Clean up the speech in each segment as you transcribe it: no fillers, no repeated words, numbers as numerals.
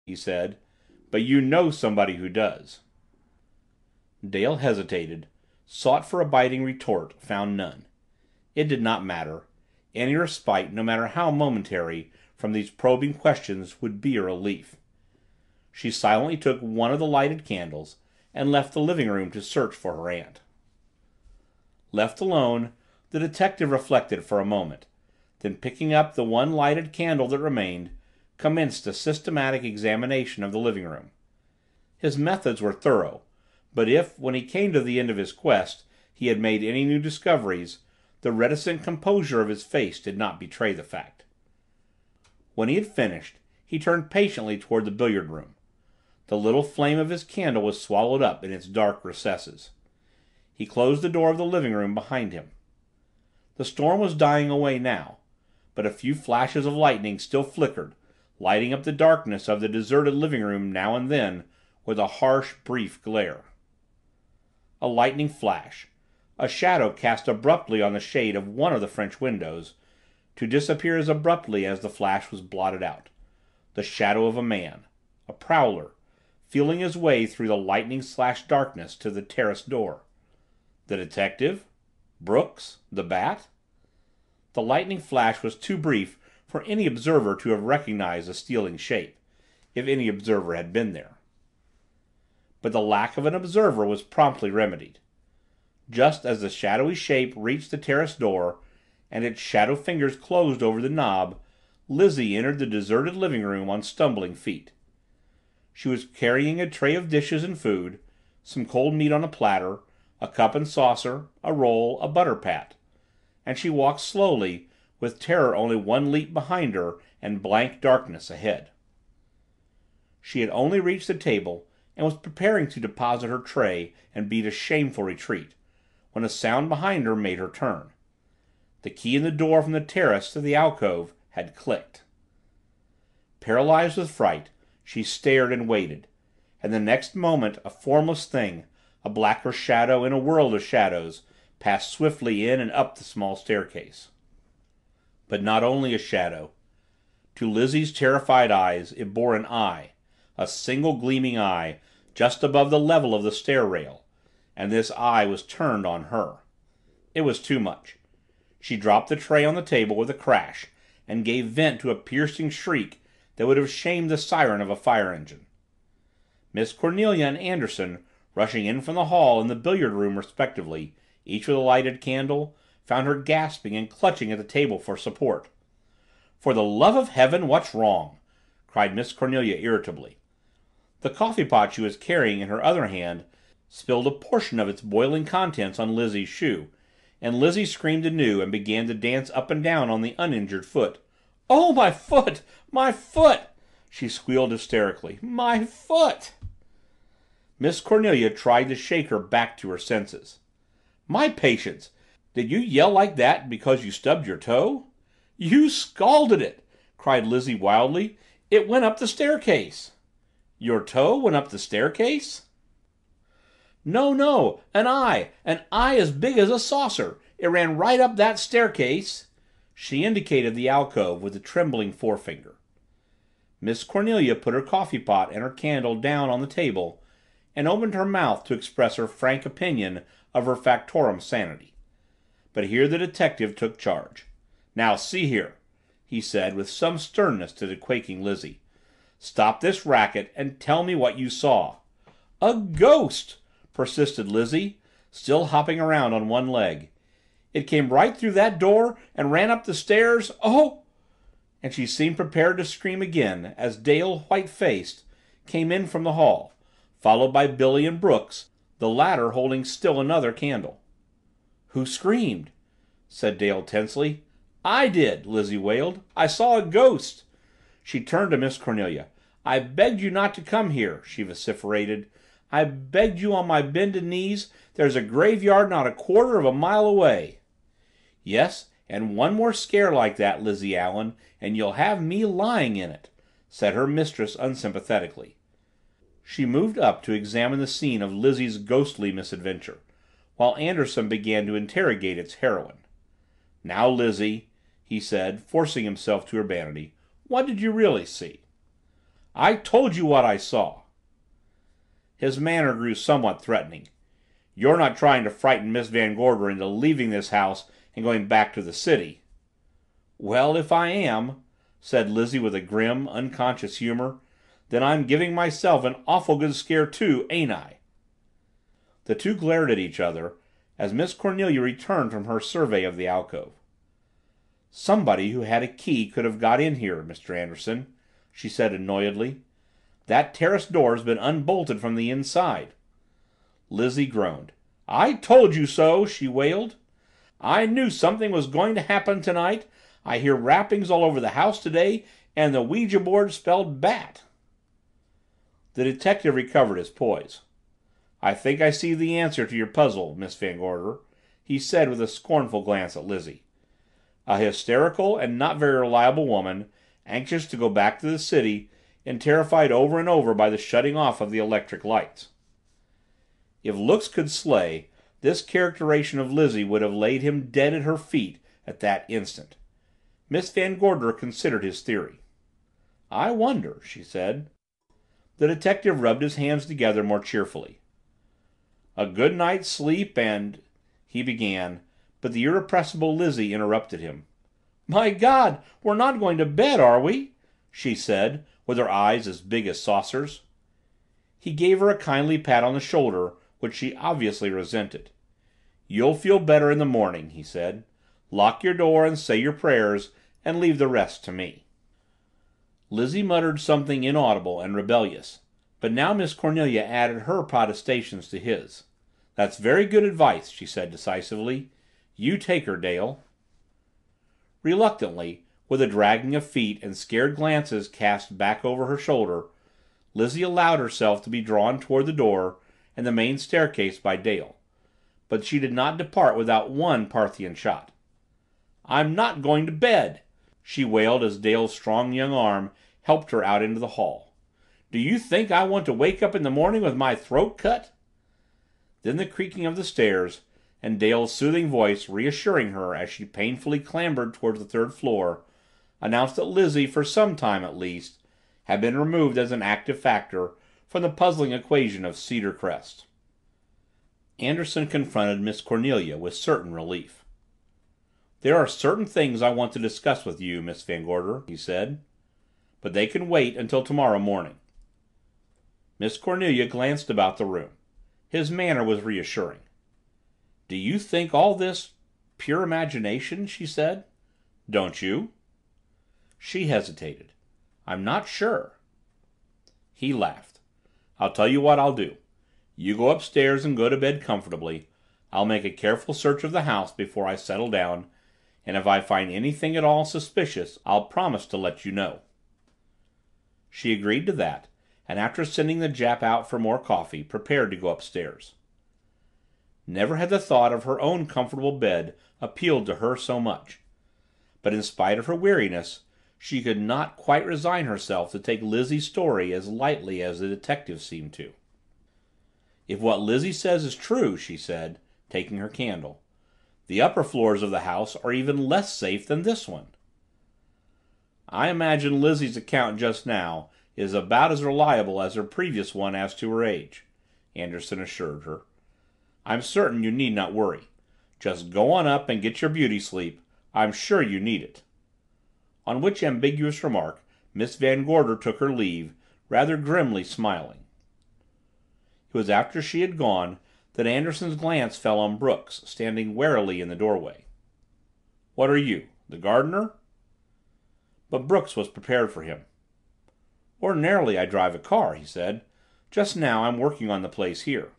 he said, "but you know somebody who does." Dale hesitated, sought for a biting retort, found none. It did not matter. Any respite, no matter how momentary, from these probing questions would be a relief. She silently took one of the lighted candles and left the living room to search for her aunt. Left alone, the detective reflected for a moment, then picking up the one lighted candle that remained, commenced a systematic examination of the living room. His methods were thorough, but if, when he came to the end of his quest, he had made any new discoveries, the reticent composure of his face did not betray the fact. When he had finished, he turned patiently toward the billiard room. The little flame of his candle was swallowed up in its dark recesses. He closed the door of the living room behind him. The storm was dying away now, but a few flashes of lightning still flickered, lighting up the darkness of the deserted living room now and then with a harsh, brief glare. A lightning flash, a shadow cast abruptly on the shade of one of the French windows, to disappear as abruptly as the flash was blotted out. The shadow of a man, a prowler, feeling his way through the lightning-slashed darkness to the terrace door. The detective? Brooks? The Bat? The lightning flash was too brief for any observer to have recognized the stealing shape, if any observer had been there. But the lack of an observer was promptly remedied. Just as the shadowy shape reached the terrace door, and its shadow fingers closed over the knob, Lizzie entered the deserted living room on stumbling feet. She was carrying a tray of dishes and food, some cold meat on a platter, a cup and saucer, a roll, a butter pat, and she walked slowly, with terror only one leap behind her and blank darkness ahead. She had only reached the table and was preparing to deposit her tray and beat a shameful retreat, when a sound behind her made her turn. The key in the door from the terrace to the alcove had clicked. Paralyzed with fright, she stared and waited, and the next moment a formless thing, a blacker shadow in a world of shadows, passed swiftly in and up the small staircase. But not only a shadow. To Lizzie's terrified eyes it bore an eye, a single gleaming eye, just above the level of the stair rail, and this eye was turned on her. It was too much. She dropped the tray on the table with a crash, and gave vent to a piercing shriek that would have shamed the siren of a fire engine. Miss Cornelia and Anderson, rushing in from the hall and the billiard room respectively, each with a lighted candle, found her gasping and clutching at the table for support. "For the love of heaven, what's wrong?" cried Miss Cornelia irritably. The coffee pot she was carrying in her other hand spilled a portion of its boiling contents on Lizzie's shoe, and Lizzie screamed anew and began to dance up and down on the uninjured foot. "Oh, my foot! My foot!" she squealed hysterically. "My foot!" Miss Cornelia tried to shake her back to her senses. "My patience! Did you yell like that because you stubbed your toe?" "You scalded it!" cried Lizzie wildly. "It went up the staircase." "Your toe went up the staircase?" "No, no, an eye as big as a saucer. It ran right up that staircase." She indicated the alcove with a trembling forefinger. Miss Cornelia put her coffee pot and her candle down on the table and opened her mouth to express her frank opinion of her factorum's sanity. But here the detective took charge. "Now, see here," he said with some sternness to the quaking Lizzie. "Stop this racket and tell me what you saw." "A ghost!" persisted Lizzie, still hopping around on one leg. "It came right through that door and ran up the stairs. Oh!" And she seemed prepared to scream again as Dale, white-faced, came in from the hall, followed by Billy and Brooks, the latter holding still another candle. "Who screamed?" said Dale tensely. "I did!" Lizzie wailed. "I saw a ghost!" She turned to Miss Cornelia. "I begged you not to come here," she vociferated. "I begged you on my bended knees. There's a graveyard not a quarter of a mile away." "Yes, and one more scare like that, Lizzie Allen, and you'll have me lying in it," said her mistress unsympathetically. She moved up to examine the scene of Lizzie's ghostly misadventure, while Anderson began to interrogate its heroine. "Now, Lizzie," he said, forcing himself to urbanity, "what did you really see?" I told you what I saw." His manner grew somewhat threatening. "You're not trying to frighten Miss Van Gorder into leaving this house and going back to the city?" "Well, if I am," said Lizzie with a grim, unconscious humor, "then I'm giving myself an awful good scare too, ain't I?" The two glared at each other as Miss Cornelia returned from her survey of the alcove. "Somebody who had a key could have got in here, Mr. Anderson," she said annoyedly. "That terrace door's been unbolted from the inside." Lizzie groaned. "I told you so!" she wailed. "I knew something was going to happen tonight. I hear rappings all over the house today, and the Ouija board spelled bat." The detective recovered his poise. "I think I see the answer to your puzzle, Miss Van Gorder," he said with a scornful glance at Lizzie. "A hysterical and not very reliable woman, anxious to go back to the city, and terrified over and over by the shutting off of the electric lights." If looks could slay, this characterization of Lizzie would have laid him dead at her feet at that instant. Miss Van Gorder considered his theory. "I wonder," she said. The detective rubbed his hands together more cheerfully. "A good night's sleep and—" he began, but the irrepressible Lizzie interrupted him. "My God, we're not going to bed, are we?" she said, with her eyes as big as saucers. He gave her a kindly pat on the shoulder, which she obviously resented. "You'll feel better in the morning," he said. "Lock your door and say your prayers, and leave the rest to me." Lizzie muttered something inaudible and rebellious, but now Miss Cornelia added her protestations to his. "That's very good advice," she said decisively. "You take her, Dale." Reluctantly, with a dragging of feet and scared glances cast back over her shoulder, Lizzie allowed herself to be drawn toward the door and the main staircase by Dale, but she did not depart without one Parthian shot. "I'm not going to bed!" she wailed as Dale's strong young arm helped her out into the hall. "Do you think I want to wake up in the morning with my throat cut?" Then the creaking of the stairs, and Dale's soothing voice reassuring her as she painfully clambered towards the third floor, announced that Lizzie, for some time at least, had been removed as an active factor from the puzzling equation of Cedar Crest. Anderson confronted Miss Cornelia with certain relief. "There are certain things I want to discuss with you, Miss Van Gorder," he said, "but they can wait until tomorrow morning." Miss Cornelia glanced about the room. His manner was reassuring. "Do you think all this pure imagination?" she said. "Don't you?" She hesitated. "I'm not sure." He laughed. "I'll tell you what I'll do. You go upstairs and go to bed comfortably. I'll make a careful search of the house before I settle down, and if I find anything at all suspicious, I'll promise to let you know." She agreed to that, and after sending the Jap out for more coffee, prepared to go upstairs. Never had the thought of her own comfortable bed appealed to her so much, but in spite of her weariness, she could not quite resign herself to take Lizzie's story as lightly as the detective seemed to. "If what Lizzie says is true," she said, taking her candle, "the upper floors of the house are even less safe than this one." "I imagine Lizzie's account just now is about as reliable as her previous one as to her age," Anderson assured her. "I'm certain you need not worry. Just go on up and get your beauty sleep. I'm sure you need it." On which ambiguous remark Miss Van Gorder took her leave, rather grimly smiling. It was after she had gone that Anderson's glance fell on Brooks, standing warily in the doorway. "What are you, the gardener?" But Brooks was prepared for him. "Ordinarily I drive a car," he said. "Just now I'm working on the place here."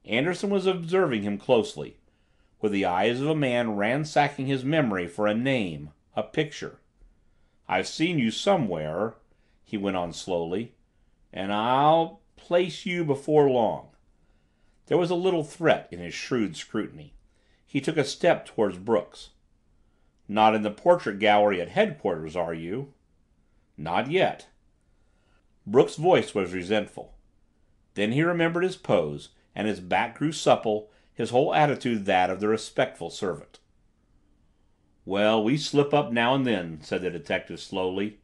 Anderson was observing him closely, with the eyes of a man ransacking his memory for a name, a picture. "I've seen you somewhere," he went on slowly, "and I'll place you before long." There was a little threat in his shrewd scrutiny. He took a step towards Brooks. "Not in the portrait gallery at headquarters, are you?" "Not yet." Brooks' voice was resentful. Then he remembered his pose, and his back grew supple, his whole attitude that of the respectful servant. "Well, we slip up now and then," said the detective slowly.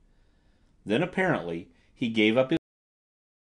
Then, apparently, he gave up